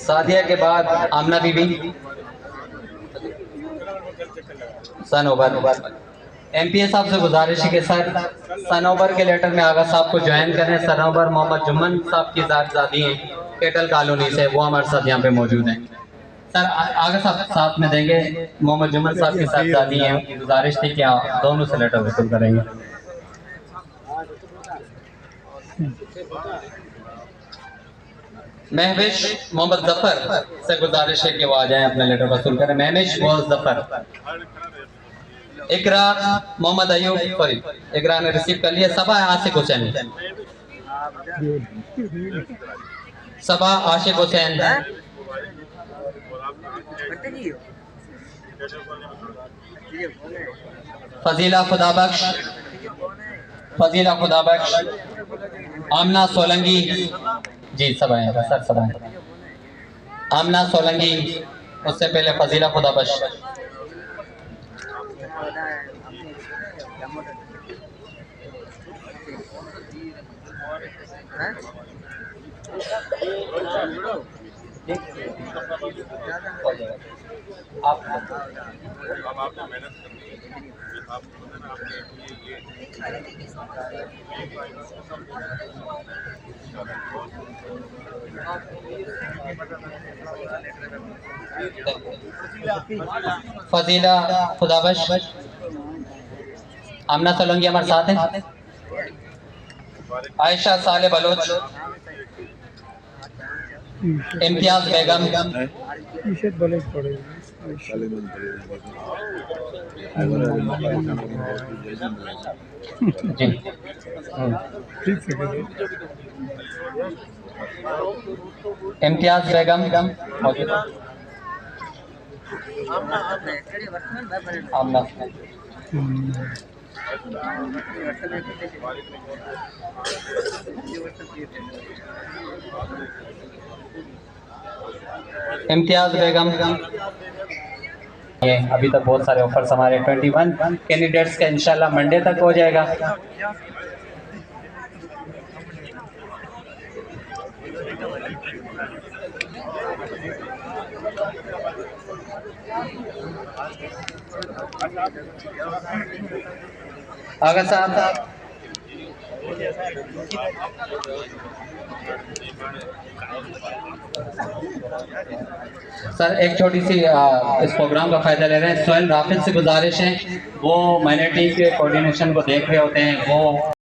सादिया के बाद आमना बीबी, सनोबर। एमपीए साहब से गुजारिश है कि सर सनोबर के लेटर में आगा साहब को ज्वाइन करें। सनोबर मोहम्मद जुम्मन साहब की ज़ाती हैं केटल कॉलोनी से, वो हमारे साथ यहाँ पे मौजूद हैं। सर आगा साहब साथ में देंगे, मोहम्मद जुम्मन साहब की ज़ाती हैं, उनकी गुजारिश थी कि आप दोनों से लेटर वसूल करेंगे। महविश मोहम्मद जफर से गुजारिश है कि वो आ जाएं, अपने लेटर वसूल करें। महविश व जफर। इकरा मोहम्मद अयूब, सॉरी इकरा ने रिसीव कर लिया। सबा आशिक हुसैन, सबा आशिक हुसैन। फजीला खुदाबख्श, फजीला खुदाबख्श। आमना सोलंकी, जी सब आए सर, सब आए। आमना सोलंकी, उससे पहले फजीला खुदाबख्श। फजीला खुदाबख्श, आमना सोलंकी हमारे साथ हैं। आयशा साले बलोच, इम्तियाज बेगम, जी इम्तियाज बेगम मौजूद। आमना इम्तियाज बेगम। ये अभी तक बहुत सारे ऑफर्स हमारे 21 कैंडिडेट्स का इंशाल्लाह मंडे तक हो जाएगा। आगा साहब सर एक छोटी सी इस प्रोग्राम का फायदा ले रहे हैं। सोहेल राफिज से गुजारिश है, वो माइनॉरिटी के कोऑर्डिनेशन को देख रहे होते हैं, वो